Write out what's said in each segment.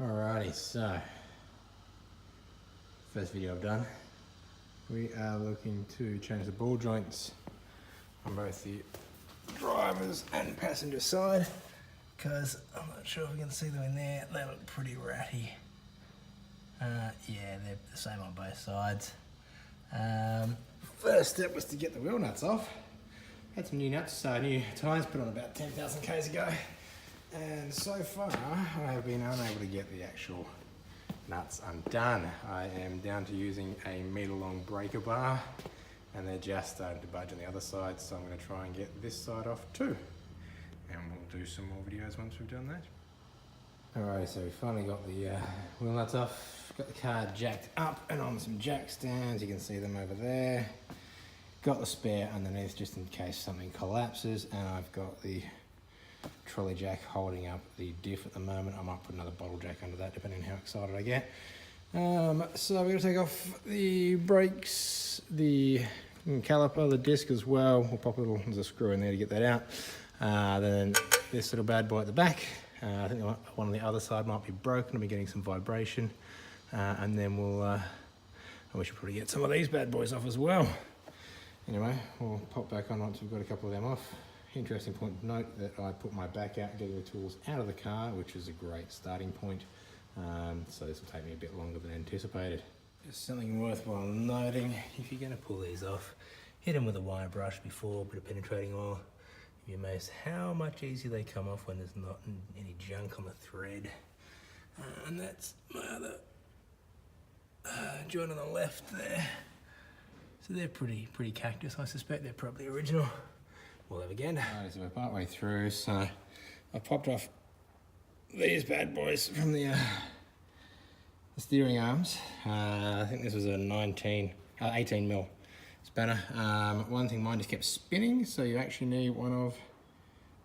Alrighty, so first video I've done. We are looking to change the ball joints on both the driver's and passenger side, because I'm not sure if we can see them in there. They look pretty ratty. Yeah, they're the same on both sides. First step was to get the wheel nuts off. Had some new nuts, new tyres put on about 10,000 k's ago. And so far, I have been unable to get the actual nuts undone. I am down to using a metre-long breaker bar, and they're just starting to budge on the other side, so I'm going to try and get this side off too. And we'll do some more videos once we've done that. Alright, so we finally got the wheel nuts off. Got the car jacked up and on some jack stands. You can see them over there. Got the spare underneath just in case something collapses, and I've got the trolley jack holding up the diff at the moment. I might put another bottle jack under that depending on how excited I get. So we're going to take off the brakes, the caliper, the disc as well. We'll pop a little, there's a screw in there to get that out. Then this little bad boy at the back. I think one on the other side might be broken. I'll be getting some vibration. And then we should probably get some of these bad boys off as well. Anyway, we'll pop back on once we've got a couple of them off. Interesting point to note that I put my back out getting the tools out of the car, which is a great starting point. So this will take me a bit longer than anticipated. Just something worthwhile noting, if you're going to pull these off, hit them with a wire brush before, a bit of penetrating oil. You'll be amazed how much easier they come off when there's not any junk on the thread. And that's my other joint on the left there. So they're pretty cactus. I suspect they're probably original. We'll have again. Alright, so we're partway through, so I popped off these bad boys from the steering arms. I think this was a 18 mil spanner. One thing, mine just kept spinning, so you actually need one of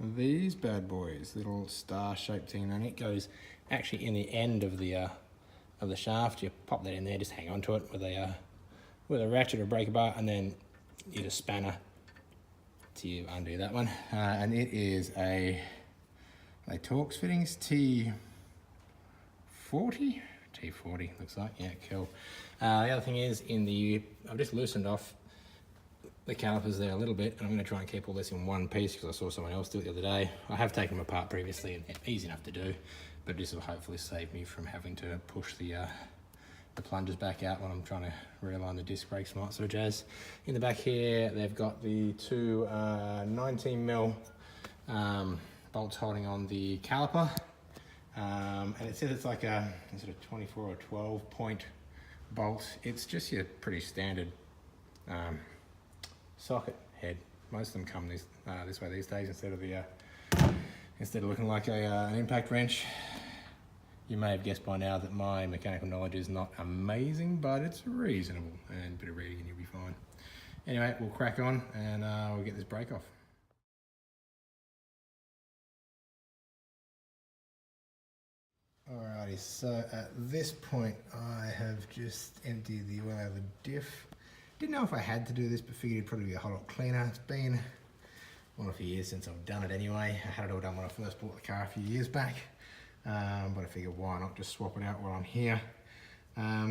these bad boys, little star-shaped thing, and it goes actually in the end of the shaft. You pop that in there, just hang on to it with a ratchet or breaker bar, and then use a spanner to undo that one. And it is a Torx fittings T40 looks like. Yeah, cool. The other thing is I've just loosened off the calipers there a little bit, and I'm going to try and keep all this in one piece because I saw someone else do it the other day. I have taken them apart previously, and it's easy enough to do, but this will hopefully save me from having to push the plungers back out when I'm trying to realign the disc brakes and that sort of jazz. In the back here, they've got the two 19 mil bolts holding on the caliper, and it says it's like a sort of 24 or 12 point bolt. It's just your pretty standard socket head. Most of them come this way these days instead of looking like an impact wrench. You may have guessed by now that my mechanical knowledge is not amazing, but it's reasonable, and a bit of reading and you'll be fine. Anyway, we'll crack on and we'll get this brake off. Alrighty, so at this point I have just emptied the oil out of the diff. Didn't know if I had to do this, but figured it'd probably be a whole lot cleaner. It's been a few years since I've done it anyway. I had it all done when I first bought the car a few years back. But I figured why not just swap it out while I'm here.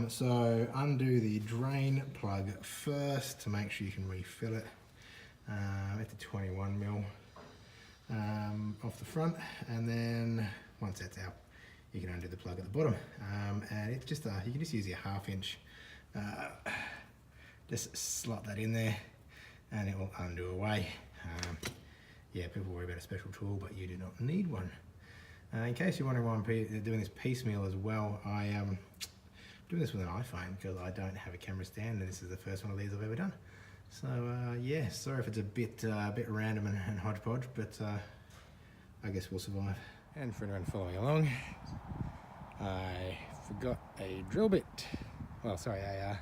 So undo the drain plug first to make sure you can refill it at the 21 mil off the front, and then once that's out you can undo the plug at the bottom, and it's just you can just use your 1/2 inch, just slot that in there and it will undo away. Yeah, people worry about a special tool, but you do not need one. In case you're wondering why I'm doing this piecemeal as well, I am doing this with an iPhone because I don't have a camera stand, and this is the first one of these I've ever done. So yeah, sorry if it's a bit random and hodgepodge, but I guess we'll survive. And for anyone following along, I forgot a drill bit. Well, sorry, a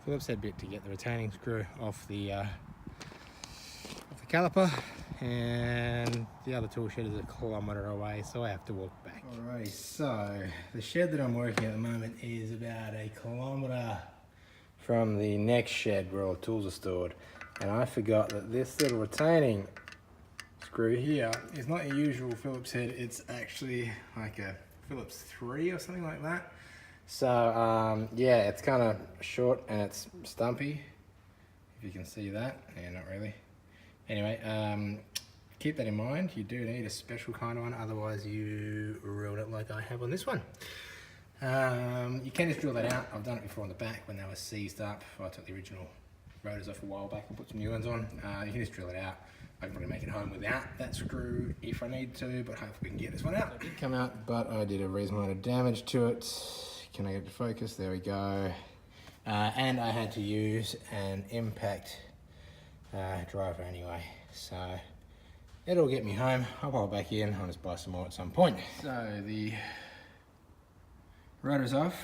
Phillips head bit to get the retaining screw off the caliper, and the other tool shed is a kilometre away, so I have to walk back. Alrighty, so the shed that I'm working at the moment is about 1 kilometre from the next shed where all the tools are stored, and I forgot that this little retaining screw here is not a usual Phillips head. It's actually like a Phillips 3 or something like that. So yeah, it's kind of short and it's stumpy, if you can see that. Yeah, not really. Anyway, keep that in mind. You do need a special kind of one, otherwise you ruin it like I have on this one. You can just drill that out. I've done it before on the back when they were seized up. I took the original rotors off a while back and put some new ones on. You can just drill it out. I can probably make it home without that screw if I need to, but hopefully we can get this one out. It did come out, but I did a reasonable amount of damage to it. Can I get it to focus? There we go. And I had to use an impact driver anyway, so it'll get me home. I'll pop back in. I'll just buy some more at some point. So the rotor's off,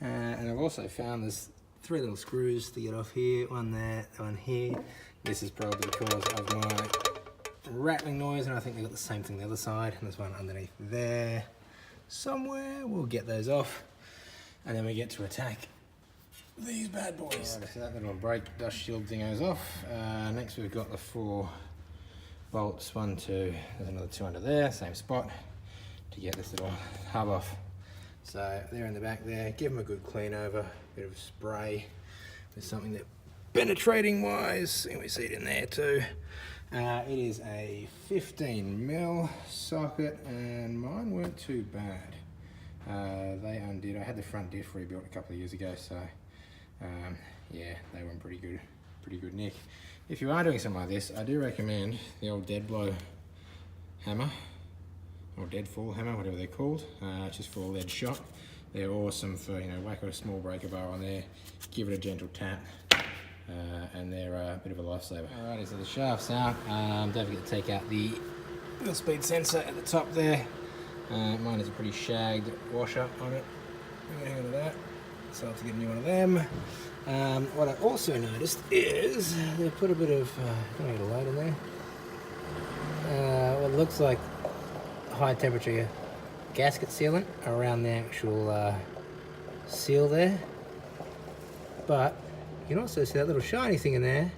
and I've also found there's 3 little screws to get off here, one there, one here. This is probably because of my rattling noise, and I think they've got the same thing the other side, and there's one underneath there somewhere. We'll get those off, and then we get to attack these bad boys. Right, so that little brake dust shield thing goes off. Next we've got the 4 bolts, 1, 2, there's another 2 under there, same spot, to get this little hub off. So they're in the back there. Give them a good clean over, bit of spray with something that penetrating wise, and we see it in there too. It is a 15mm socket, and mine weren't too bad. They undid. I had the front diff rebuilt a couple of years ago, so yeah, they were in pretty good nick. If you are doing something like this, I do recommend the old dead blow hammer, or dead fall hammer, whatever they're called. Just for a lead shot. They're awesome for, you know, whack a small breaker bar on there, give it a gentle tap, and they're a bit of a lifesaver. Alrighty, so the shaft's out. Don't forget to take out the little speed sensor at the top there. Mine is a pretty shagged washer on it. I'm gonna handle that, so I'll have to get a new one of them. What I also noticed is they put a bit of, can I get a light in there? What looks like high temperature gasket sealant around the actual seal there, but you can also see that little shiny thing in there,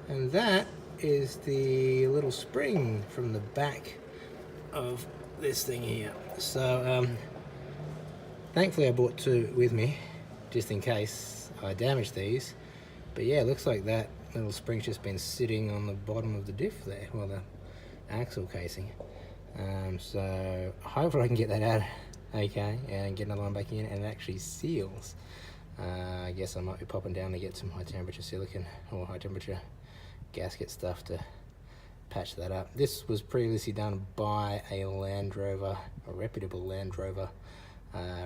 and that is the little spring from the back of this thing here. So thankfully I brought 2 with me just in case I damage these, but yeah, it looks like that little spring's just been sitting on the bottom of the diff there, well, the axle casing. So hopefully I can get that out okay and get another one back in, and it actually seals. I guess I might be popping down to get some high temperature silicon or high temperature gasket stuff to patch that up. This was previously done by a Land Rover, a reputable Land Rover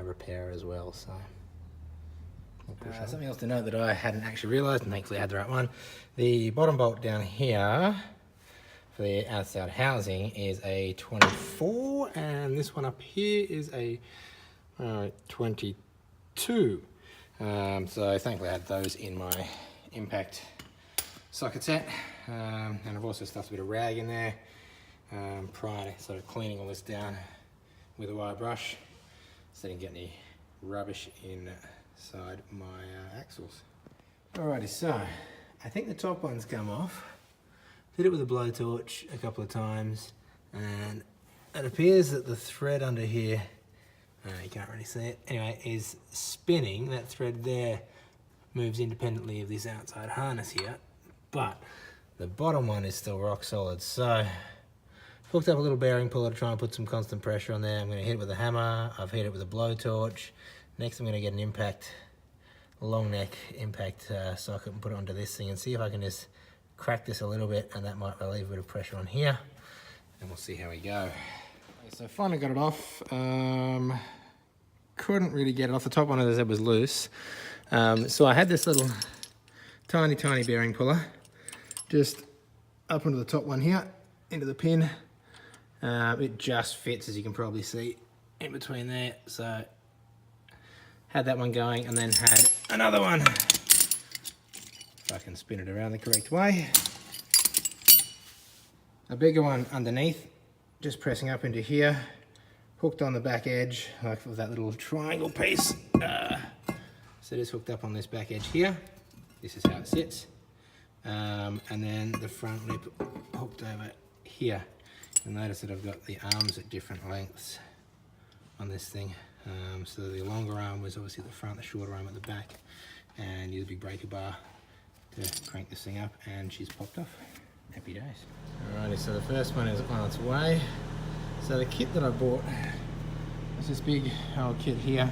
repairer as well. So something else to note that I hadn't actually realised, and thankfully I had the right one. The bottom bolt down here for the outside housing is a 24, and this one up here is a 22. So thankfully I had those in my impact socket set, and I've also stuffed a bit of rag in there prior to sort of cleaning all this down with a wire brush so I didn't get any rubbish inside my axles. Alrighty, so I think the top one's come off. Did it with a blowtorch a couple of times, and it appears that the thread under here, you can't really see it, anyway, is spinning. That thread there moves independently of this outside harness here, but the bottom one is still rock solid. So hooked up a little bearing puller to try and put some constant pressure on there. I'm going to hit it with a hammer. I've hit it with a blowtorch. Next I'm going to get an impact, long neck impact socket and put it onto this thing and see if I can just crack this a little bit, and that might relieve a bit of pressure on here, and we'll see how we go. Okay, so finally got it off. Couldn't really get it off. The top one, as I said, was loose. So I had this little tiny bearing puller just up onto the top one here, into the pin. It just fits, as you can probably see, in between there. So had that one going, and then had another one. If I can spin it around the correct way. A bigger one underneath, just pressing up into here, hooked on the back edge, like with that little triangle piece. So just hooked up on this back edge here. This is how it sits. And then the front lip hooked over here. You'll notice that I've got the arms at different lengths on this thing. So the longer arm was obviously at the front, the shorter arm at the back, and use a big breaker bar to crank this thing up, and she's popped off. Happy days. Alrighty, so the first one is on its way. So the kit that I bought is this big old kit here.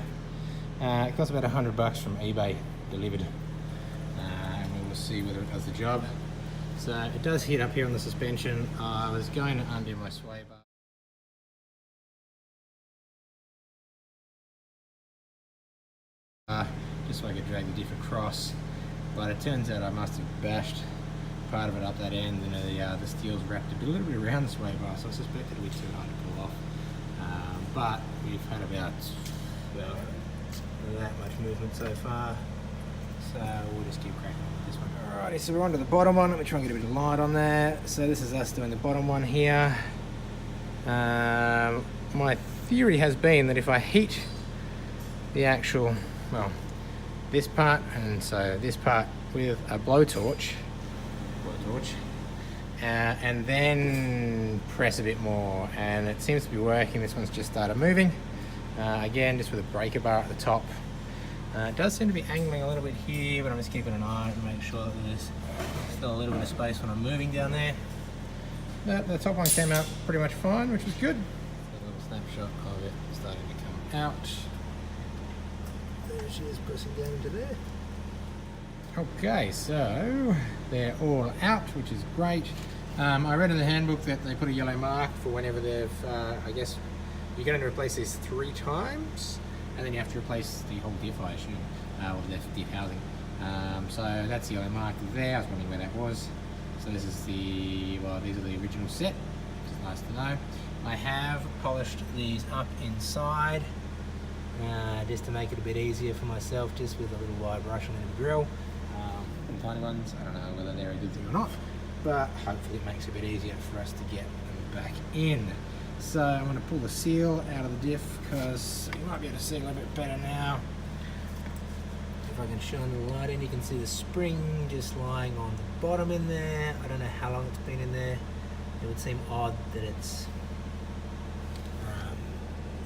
It cost about $100 from eBay delivered, and we will see whether it does the job. So it does hit up here on the suspension. I was going to undo my sway bar just so I could drag the diff across, but it turns out I must have bashed part of it up that end, and the steel's wrapped a little bit around the sway bar, so I suspect it'll be too hard to pull off. But we've had about that much movement so far, so we'll just keep cracking on with this one. Alrighty, so we're on to the bottom one. Let me try and get a bit of light on there. So this is us doing the bottom one here. My theory has been that if I heat the actual, well, this part, and so this part with a blowtorch, and then press a bit more, and it seems to be working. This one's just started moving. Again, just with a breaker bar at the top. It does seem to be angling a little bit here, but I'm just keeping an eye on it to make sure that there's still a little bit of space when I'm moving down there. But the top one came out pretty much fine, which was good. A little snapshot of it starting to come out. There she is, pressing down into there. Okay, so they're all out, which is great. I read in the handbook that they put a yellow mark for whenever they've, I guess, you're going to replace these 3 times, and then you have to replace the whole diff, I assume, or the diff housing. So that's the yellow mark there. I was wondering where that was. So this is the, well, these are the original set, which is nice to know. I have polished these up inside, just to make it a bit easier for myself, just with a little wide brush on the drill. The tiny ones, I don't know whether they're a good thing or not, but hopefully it makes it a bit easier for us to get them back in. So I'm going to pull the seal out of the diff, because you might be able to see a little bit better now. If I can shine the light in, you can see the spring just lying on the bottom in there. I don't know how long it's been in there. It would seem odd that it's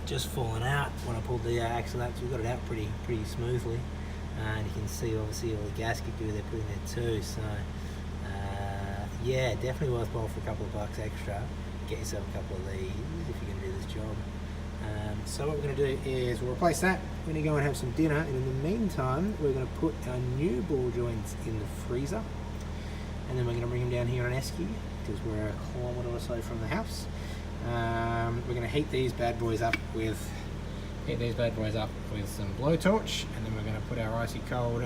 just fallen out when I pulled the axle out. So we got it out pretty smoothly, and you can see obviously all the gasket gear they put in there too. So yeah, definitely worthwhile for a couple of bucks extra. Get yourself a couple of these if you're going to do this job. So what we're going to do is we'll replace that. We're going to go and have some dinner, and in the meantime we're going to put our new ball joints in the freezer, and then we're going to bring them down here on esky, because we're a kilometre or so from the house. We're going to heat these bad boys up with some blowtorch, and then we're going to put our icy cold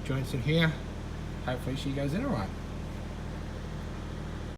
joints in here. Hopefully she goes in alright.